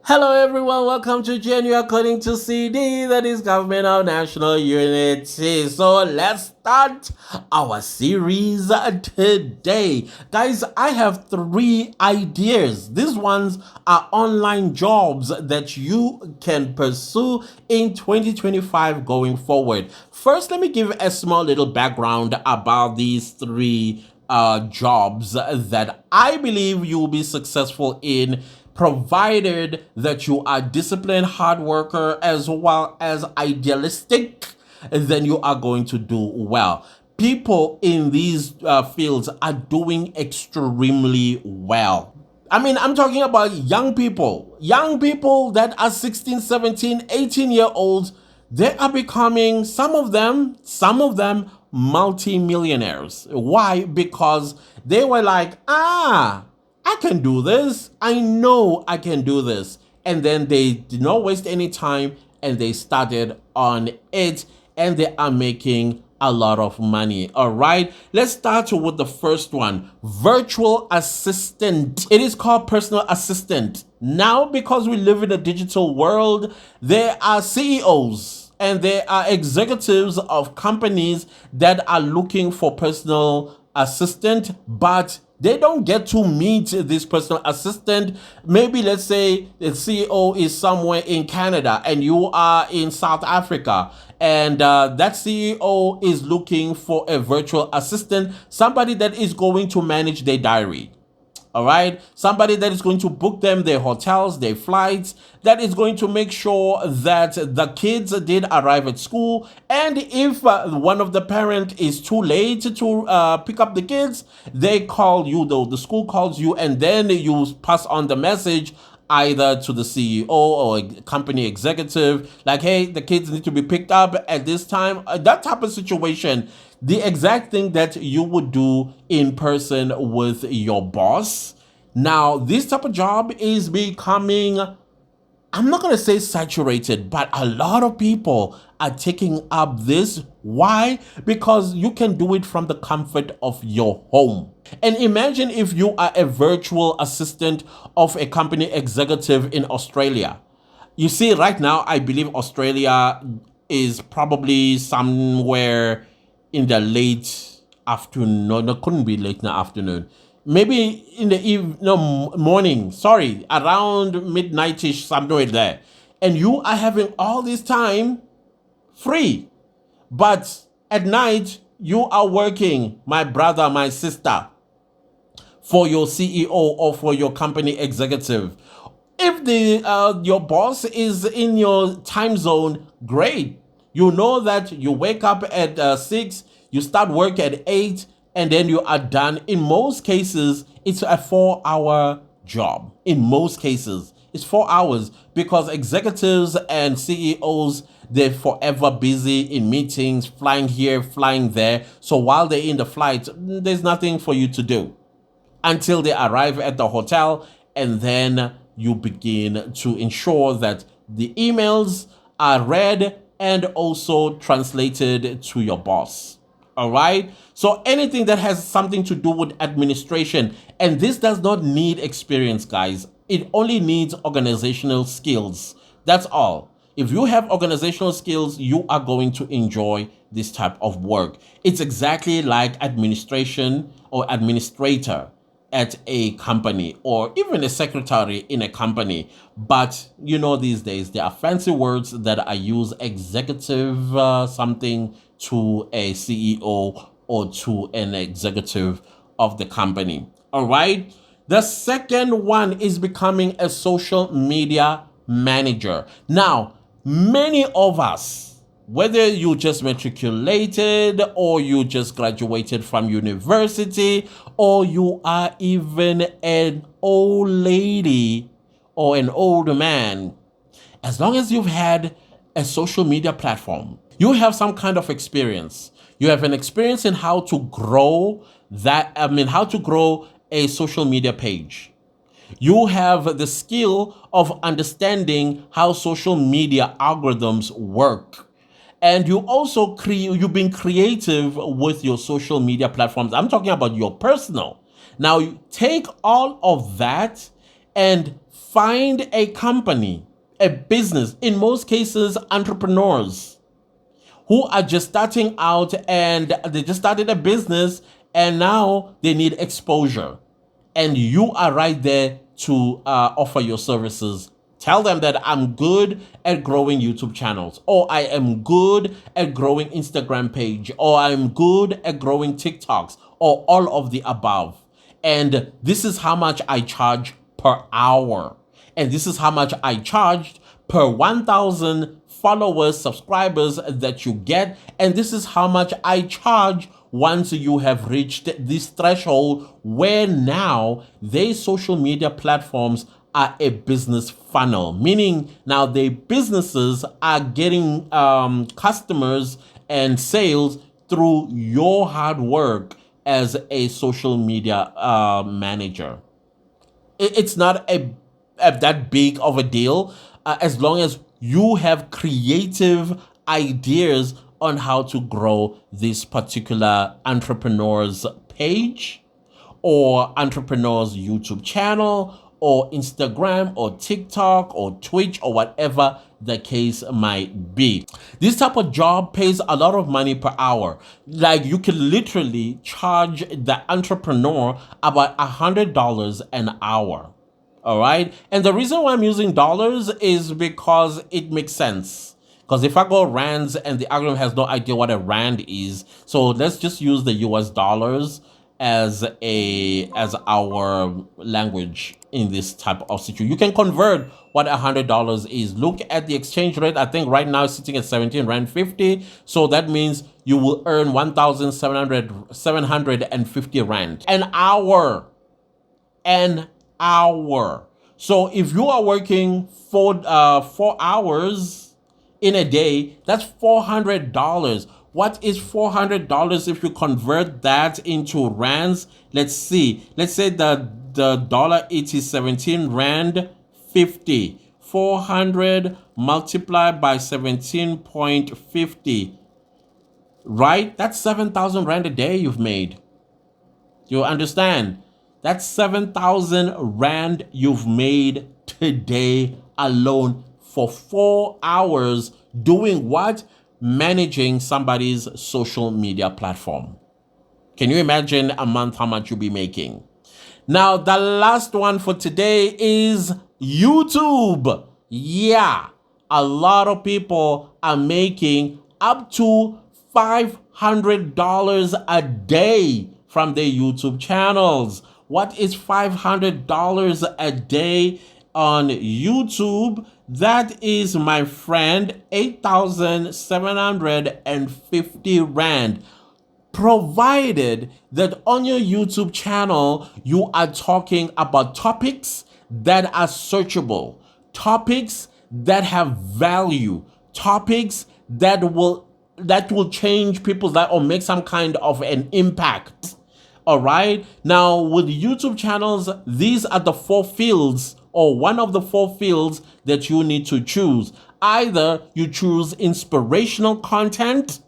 Hello everyone, welcome to GNU according to CD, that is Government of National Unity. So let's start our series today. Guys, I have 3 ideas. These ones are online jobs that you can pursue in 2025 going forward. First, let me give a small little background about these three jobs that I believe you will be successful in, provided that you are disciplined, hard worker, as well as idealistic. Then you are going to do well. People in these fields are doing extremely well. I mean, I'm talking about young people that are 16, 17, 18-year olds. They are becoming, some of them multi-millionaires. Why? Because they were like, I can do this. I know I can do this. And then they did not waste any time and they started on it, and they are making a lot of money. All right, let's start with the first one: virtual assistant. It is called personal assistant. Now, because we live in a digital world, there are CEOs and there are executives of companies that are looking for personal assistant, but they don't get to meet this personal assistant. Maybe let's say the CEO is somewhere in Canada and you are in South Africa, and that CEO is looking for a virtual assistant, somebody that is going to manage their diary. All right, somebody that is going to book them their hotels, their flights, that is going to make sure that the kids did arrive at school, and if one of the parent is too late to pick up the kids, they call you, though the school calls you, and then you pass on the message either to the CEO or a company executive, like, hey, the kids need to be picked up at this time. That type of situation, the exact thing that you would do in person with your boss. Now, this type of job is becoming, I'm not going to say saturated, but a lot of people are taking up this. Why? Because you can do it from the comfort of your home. And imagine if you are a virtual assistant of a company executive in Australia. You see, right now, I believe Australia is probably somewhere in the late afternoon. No, it couldn't be late in the afternoon. Maybe in the morning. Sorry, around midnightish, somewhere there. And you are having all this time free, but at night you are working, my brother, my sister, for your CEO or for your company executive. If the your boss is in your time zone, great. You know that you wake up at 6, you start work at 8, and then you are done. In most cases, it's a 4-hour job. In most cases, it's 4 hours, because executives and CEOs, they're forever busy in meetings, flying here, flying there. So while they're in the flight, there's nothing for you to do until they arrive at the hotel, and then you begin to ensure that the emails are read and also translated to your boss. All right, so anything that has something to do with administration, and this does not need experience, guys. It only needs organizational skills. That's all. If you have organizational skills, you are going to enjoy this type of work. It's exactly like administration or administrator at a company, or even a secretary in a company. But you know, these days there are fancy words that are used: executive something to a CEO or to an executive of the company. All right, the second one is becoming a social media manager. Now, many of us, whether you just matriculated or you just graduated from university, or you are even an old lady or an old man, as long as you've had a social media platform, you have some kind of experience. You have an experience in how to grow how to grow a social media page. You have the skill of understanding how social media algorithms work. And you've been creative with your social media platforms. I'm talking about your personal. Now you take all of that and Find a company, a business, in most cases, entrepreneurs who are just starting out and they just started a business and now they need exposure. And you are right there to offer your services. Tell them that I'm good at growing YouTube channels, or I am good at growing Instagram page, or I'm good at growing TikToks, or all of the above. And this is how much I charge per hour. And this is how much I charged per 1,000 followers, subscribers that you get. And this is how much I charge once you have reached this threshold where now these social media platforms are a business funnel, meaning now the businesses are getting customers and sales through your hard work as a social media manager. It's not that big of a deal as long as you have creative ideas on how to grow this particular entrepreneur's page or entrepreneur's YouTube channel or Instagram or TikTok or Twitch or whatever the case might be. This type of job pays a lot of money per hour. Like you can literally charge the entrepreneur about $100 an hour. All right. And the reason why I'm using dollars is because it makes sense. Because if I go rands and the algorithm has no idea what a rand is, so let's just use the US dollars as our language in this type of situation. You can convert what $100 is. Look at the exchange rate. I think right now it's sitting at 17 rand 50. So that means you will earn 1,750 rand an hour. An hour. So if you are working for 4 hours in a day, that's $400. What is $400 if you convert that into rands? Let's see. Let's say the dollar it is 17 rand 50. 400 multiplied by 17.50. Right? That's 7,000 rand a day you've made. You understand? That's 7,000 rand you've made today alone for 4 hours doing what? Managing somebody's social media platform. Can you imagine a month how much you'll be making? Now, the last one for today is YouTube. Yeah, a lot of people are making up to $500 a day from their YouTube channels. What is $500 a day on YouTube? That is, my friend, 8,750 rand. Provided that on your YouTube channel, you are talking about topics that are searchable, topics that have value, topics that will change people's life or make some kind of an impact. All right. Now, with YouTube channels, these are the 4 fields or one of the 4 fields that you need to choose. Either you choose inspirational content,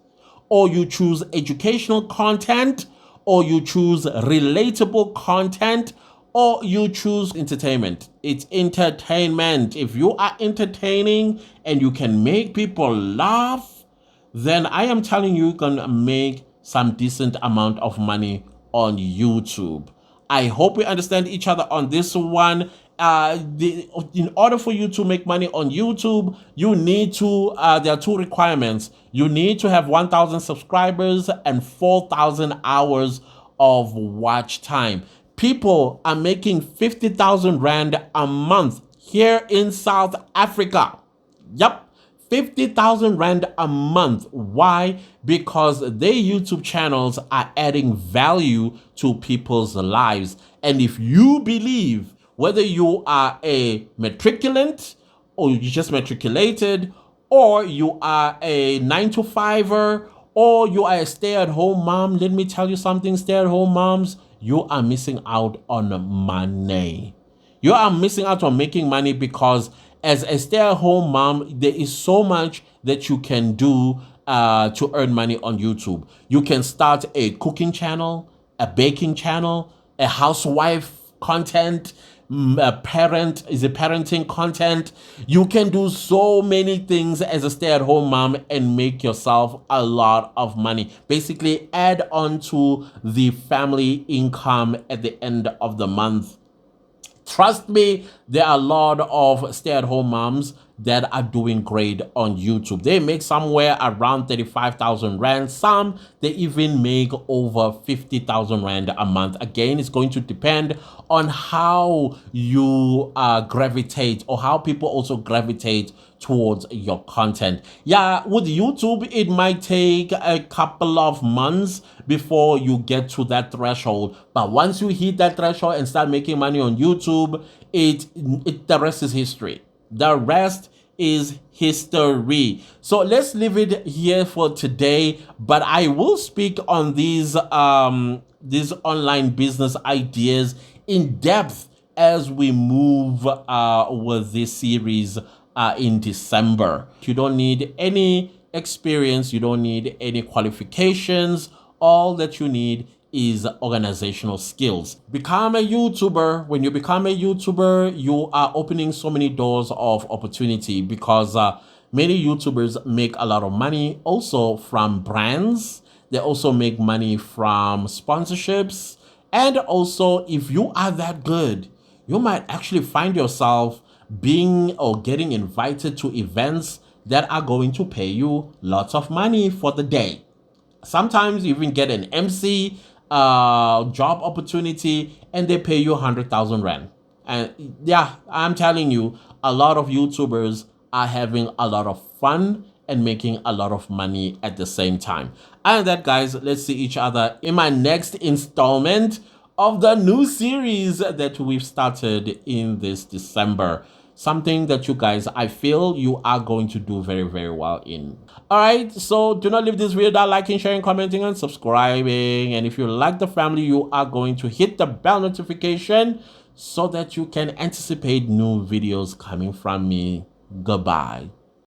or you choose educational content, or you choose relatable content, or you choose entertainment. It's entertainment. If you are entertaining and you can make people laugh, then I am telling you, you can make some decent amount of money on YouTube. I hope we understand each other on this one. In order for you to make money on YouTube, you need to, there are 2 requirements. You need to have 1,000 subscribers and 4,000 hours of watch time. People are making 50,000 rand a month here in South Africa. Yep. 50,000 rand a month. Why? Because their YouTube channels are adding value to people's lives. And if you believe, whether you are a matriculant or you just matriculated, or you are a 9-to-5er, or you are a stay-at-home mom, let me tell you something, stay-at-home moms, you are missing out on money. You are missing out on making money because as a stay-at-home mom, there is so much that you can do to earn money on YouTube. You can start a cooking channel, a baking channel, a housewife content. parenting content. You can do so many things as a stay-at-home mom and make yourself a lot of money. Basically, add on to the family income at the end of the month. Trust me, there are a lot of stay-at-home moms that are doing great on YouTube. They make somewhere around 35,000 Rand. Some, they even make over 50,000 Rand a month. Again, it's going to depend on how you gravitate, or how people also gravitate towards your content. Yeah, with YouTube, it might take a couple of months before you get to that threshold. But once you hit that threshold and start making money on YouTube, the rest is history. The rest is history. So let's leave it here for today. But I will speak on these online business ideas in depth as we move with this series in December. You don't need any experience, you don't need any qualifications. All that you need is organizational skills. Become a YouTuber. When you become a YouTuber, you are opening so many doors of opportunity, because many YouTubers make a lot of money also from brands. They also make money from sponsorships. And also, if you are that good, you might actually find yourself being or getting invited to events that are going to pay you lots of money for the day. Sometimes you even get an MC job opportunity and they pay you 100,000 Rand. And yeah, I'm telling you, a lot of YouTubers are having a lot of fun and making a lot of money at the same time. And that, guys, let's see each other in my next installment of the new series that we've started in this December. Something that you guys, I feel you are going to do very, very well in. All right, so do not leave this video without liking, sharing, commenting, and subscribing. And if you like the family, you are going to hit the bell notification so that you can anticipate new videos coming from me. Goodbye.